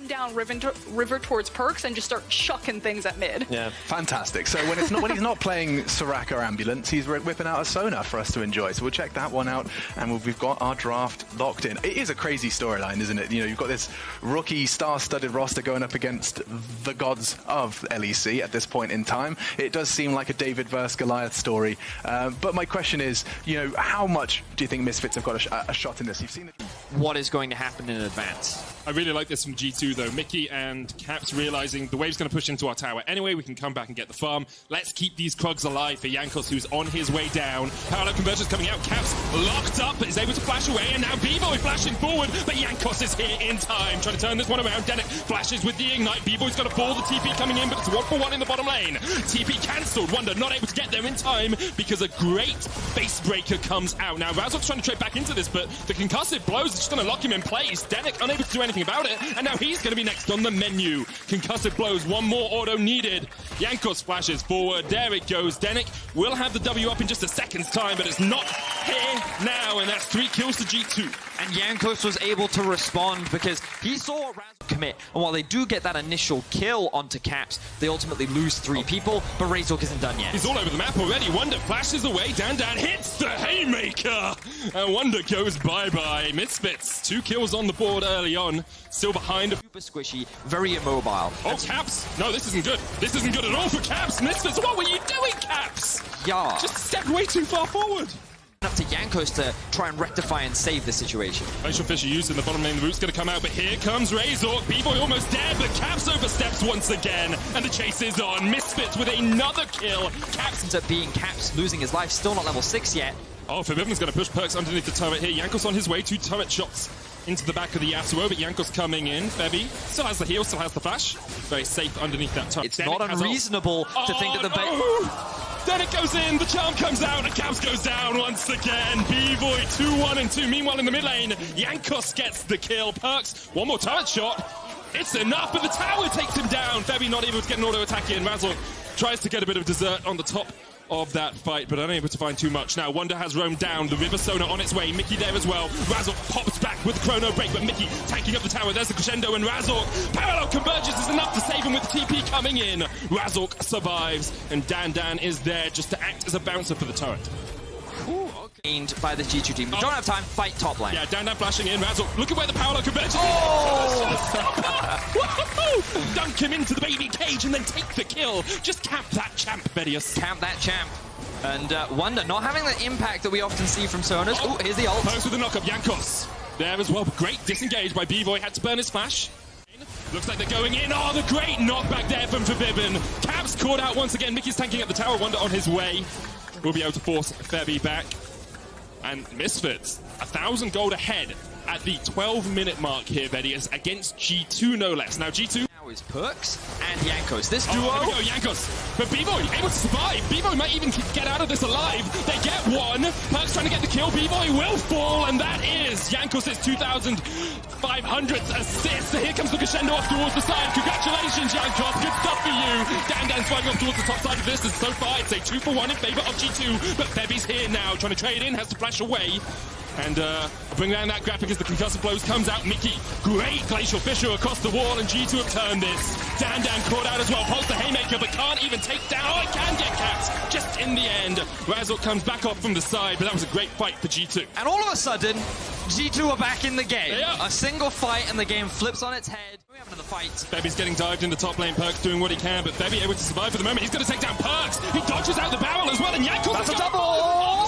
run down river towards Perks and just start chucking things at mid. Yeah, fantastic. So when he's not playing Soraka or Ambulance, he's whipping out a Sona for us to enjoy. So we'll check that one out, and we've got our draft locked in. It is a crazy storyline, isn't it? You know, you've got this rookie star-studded roster going up against the gods of LEC at this point in time. It does seem like a David versus Goliath story. But my question is, you know, how much do you think Misfits have got a shot in this? You've seen it. What is going to happen in advance? I really like this from G2 though. Mickey and Caps realizing the wave's going to push into our tower anyway. We can come back and get the farm. Let's keep these Krugs alive for Jankos, who's on his way down. Parallel conversions coming out. Caps locked up, but is able to flash away. And now B-Boy flashing forward, but Jankos is here in time. Trying to turn this one around. Denik flashes with the ignite. B-Boy's got to fall. The TP coming in, but it's 1-for-1 in the bottom lane. TP cancelled. Wonder not able to get there in time because a great base breaker comes out. Now Razor's trying to trade back into this, but the concussive blows are just going to lock him in place. Denik unable to do anything about it, and now he's going to be next on the menu. Concussive blows, one more auto needed. Jankos flashes forward, there it goes. Denik will have the W up in just a second's time, but it's not here now, and that's 3 kills to G2. And Jankos was able to respond because he saw Razor commit, and while they do get that initial kill onto Caps, they ultimately lose 3 people, but Razork isn't done yet. He's all over the map already. Wonder flashes away, Dan hits the haymaker, and Wonder goes bye-bye. Misfits, 2 kills on the board early on, still behind. Super squishy, very immobile. Oh, Caps! No, this isn't good. This isn't good at all for Caps. Misfits, what were you doing, Caps? Yeah. Just stepped way too far forward. Up to Jankos to try and rectify and save the situation. Facial Fisher used in the bottom lane. The root's going to come out, but here comes Razork. B-Boy almost dead, but Caps oversteps once again, and the chase is on. Misfits with another kill. Caps ends up being Caps, losing his life, still not level 6 yet. Oh, Forbidden's going to push Perks underneath the turret here. Jankos on his way, 2 turret shots into the back of the Yasuo, but Jankos coming in. Febby still has the heal, still has the flash. Very safe underneath that turret. It's not unreasonable to think that the Then it goes in, the charm comes out, and Caps goes down once again. B-Boy 2-1 and 2. Meanwhile, in the mid lane, Jankos gets the kill. Perks, one more turret shot. It's enough, but the tower takes him down. Febby not able to get an auto attack in. Razork tries to get a bit of dessert on the top of that fight, but unable to find too much. Now Wonder has roamed down, the River Sona on its way, Mickey there as well. Razork pops back with the chrono break, but Mickey tanking up the tower. There's the crescendo, and Razork parallel convergence is enough to save him with the TP coming in. Razork survives, and Dan is there just to act as a bouncer for the turret. Gained by the G2 team. We don't have time, fight top lane. Yeah, Dan flashing in. Razork, look at where the parallel convergence is. Dunk him into the baby cage and then take the kill. Just camp that champ, Vedius. Camp that champ. And Wonder not having the impact that we often see from Sonas. Oh, here's the ult. Perks with the knock-up. Jankos there as well. Great disengage by B-Boy. Had to burn his flash. Looks like they're going in. Oh, the great knockback there from Forbidden. Caps caught out once again. Mickey's tanking at the tower. Wonder on his way. Will be able to force Febby back. And Misfits, 1,000 gold ahead at the 12-minute mark here, Vedius, against G2 no less. Now G2 now is Perks and Jankos. This duo. Oh, there we go, Jankos. But B-Boy able to survive. B-Boy might even get out of this alive. They get one. Perks trying to get the kill. B-Boy will fall, and that is Jankos' 2,500th assist. So here comes the crescendo off towards the side. Congratulations, Jankos. Good stuff for you. Dan's flying off towards the top side of this, and so far it's a 2-for-1 in favor of G2. But Febby's here now, trying to trade in, has to flash away. And bring down that graphic as the concussive blows comes out. Mickey, great Glacial Fissure across the wall, and G2 have turned this. Dan caught out as well, pulls the haymaker, but can't even take down. Oh, it can get Caps, just in the end. Razork comes back off from the side, but that was a great fight for G2. And all of a sudden, G2 are back in the game. They are. A single fight, and the game flips on its head. We have another fight. Febby's getting dived into top lane. Perks doing what he can, but Febby able to survive for the moment. He's going to take down Perks. He dodges out the barrel as well, and Jankos That's a double!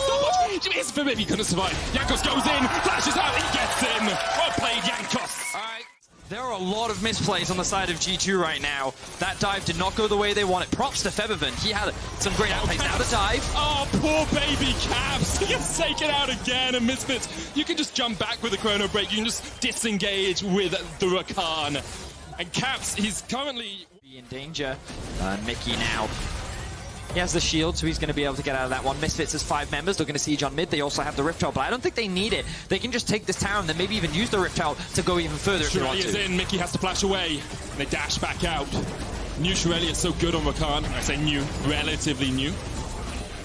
It's for Febby, couldn't survive. Jankos goes in, flashes out, he gets in. Well played, Jankos. All right. There are a lot of misplays on the side of G2 right now. That dive did not go the way they wanted. Props to Febiven. He had some great outplays. Now the dive. Oh, poor baby Caps. He gets taken out again. And Misfits, you can just jump back with a chrono break. You can just disengage with the Rakan. And Caps, he's currently in danger. Mickey now. He has the shield, so he's going to be able to get out of that one. Misfits has 5 members. They're going to siege on mid. They also have the Rift Child, but I don't think they need it. They can just take this tower and then maybe even use the Rift Child to go even further if they want to. Is in. Mickey has to flash away. And they dash back out. New Shirelli is so good on Rakan. I say new, relatively new.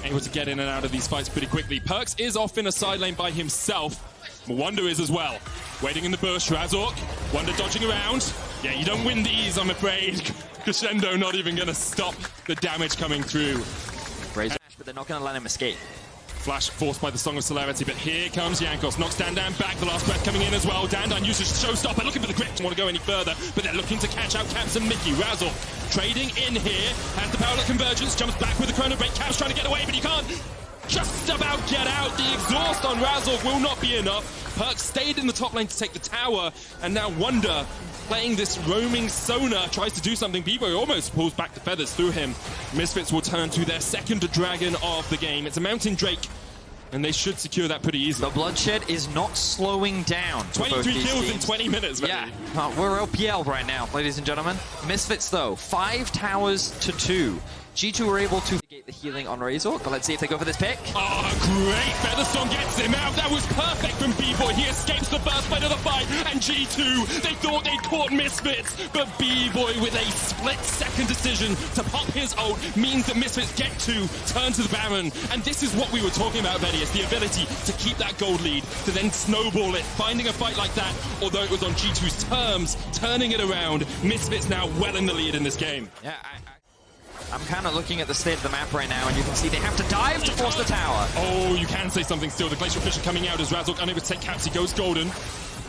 Able to get in and out of these fights pretty quickly. Perks is off in a side lane by himself. Wonder is as well. Waiting in the bush, Razork. Wonder dodging around. Yeah, you don't win these, I'm afraid. Crescendo not even going to stop the damage coming through. Razor, but they're not going to let him escape. Flash forced by the Song of Celerity, but here comes Jankos. Knocks Dandan back, the last breath coming in as well. Dandan uses Showstopper, looking for the grip. Don't want to go any further, but they're looking to catch out Caps and Mickey. Razzle trading in here, has the power of convergence, jumps back with the chrono break. Caps trying to get away, but he can't just about get out. The exhaust on Razzle will not be enough. Perk stayed in the top lane to take the tower, and now Wonder playing this roaming Sona tries to do something. Bebo almost pulls back the feathers through him. Misfits will turn to their second dragon of the game. It's a Mountain Drake, and they should secure that pretty easily. The bloodshed is not slowing down. 23 kills in 20 minutes, maybe. Yeah, we're LPL right now, ladies and gentlemen. Misfits, though, 5 towers to 2. G2 were able to negate the healing on Razor, but let's see if they go for this pick. Oh, great! Featherstone gets him out. That was perfect from B-Boy. He escapes the first fight of the fight, and G2, they thought they'd caught Misfits, but B-Boy with a split-second decision to pop his ult means that Misfits get to turn to the Baron, and this is what we were talking about, Vedius, the ability to keep that gold lead, to then snowball it, finding a fight like that, although it was on G2's terms, turning it around. Misfits now well in the lead in this game. Yeah, I'm kind of looking at the state of the map right now, and you can see they have to dive to force the tower. Oh, you can say something still. The Glacial Fisher coming out as Razork unable to take Caps. He goes golden.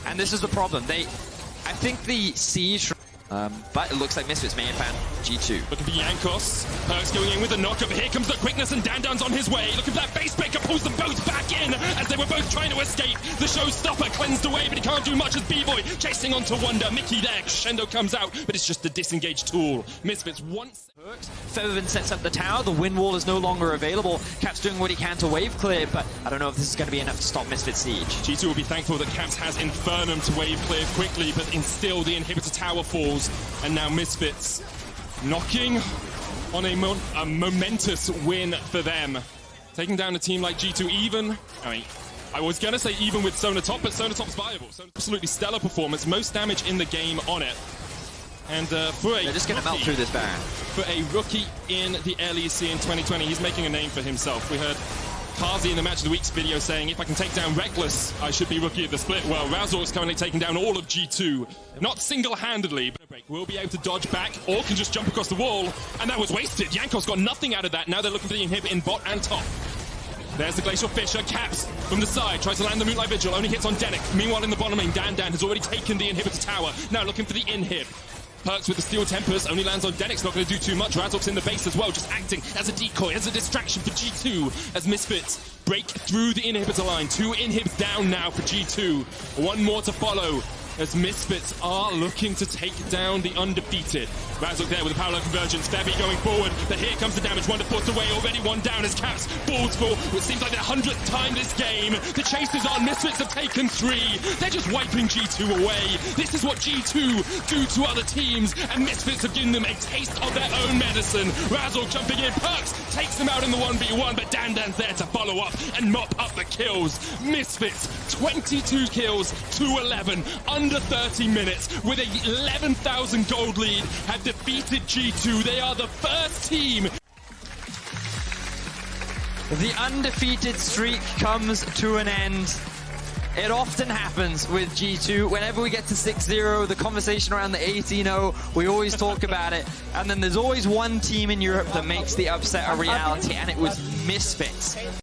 And this is the problem. I think the siege, but it looks like Misfits may have found G2. Looking for Jankos. Perks going in with a knockup. Here comes the quickness, and Dandan's on his way. Looking for that base breaker, pulls them both back in as they were both trying to escape. The Showstopper cleansed away, but he can't do much as B-Boy chasing onto Wonder. Mickey there. Crescendo comes out, but it's just a disengaged tool. Misfits once. Featherman sets up the tower. The wind wall is no longer available. Caps doing what he can to wave clear, but I don't know if this is going to be enough to stop Misfits siege. G2 will be thankful that Caps has Infernum to wave clear quickly, but still the inhibitor tower falls, and now Misfits knocking on a momentous win for them. Taking down a team like G2 even, I was going to say even with Sona top, but Sona top's viable. So absolutely stellar performance, most damage in the game on it. And for a they're just going to melt through this Baron. For a rookie in the LEC in 2020, he's making a name for himself. We heard Kazi in the Match of the Week's video saying, if I can take down Reckless, I should be rookie of the split. Well, Razor is currently taking down all of G2. Not single-handedly, but will be able to dodge back or can just jump across the wall. And that was wasted. Jankos got nothing out of that. Now they're looking for the inhib in bot and top. There's the Glacial Fisher. Caps from the side, tries to land the Moonlight Vigil, only hits on Denick. Meanwhile, in the bottom lane, Dandan has already taken the inhibitor tower. Now looking for the inhib. Perks with the Steel Tempers, only lands on Denick's not going to do too much. Razork's in the base as well, just acting as a decoy, as a distraction for G2, as Misfits break through the inhibitor line. 2 inhibs down now for G2. 1 more to follow, as Misfits are looking to take down the undefeated. Razork there with the parallel convergence. Febby going forward, but here comes the damage. Wonder forced away, already 1 down as Caps falls for what seems like the 100th time this game. The chase is on. Misfits have taken 3. They're just wiping G2 away. This is what G2 do to other teams, and Misfits have given them a taste of their own medicine. Razork jumping in. Perks takes them out in the 1v1, but Dandan's there to follow up and mop up the kills. Misfits, 22 kills to 11, under 30 minutes, with a 11,000 gold lead, have defeated G2. They are the first team. The undefeated streak comes to an end. It often happens with G2. Whenever we get to 6-0, the conversation around the 18-0, we always talk about it. And then there's always one team in Europe that makes the upset a reality, and it was Misfits.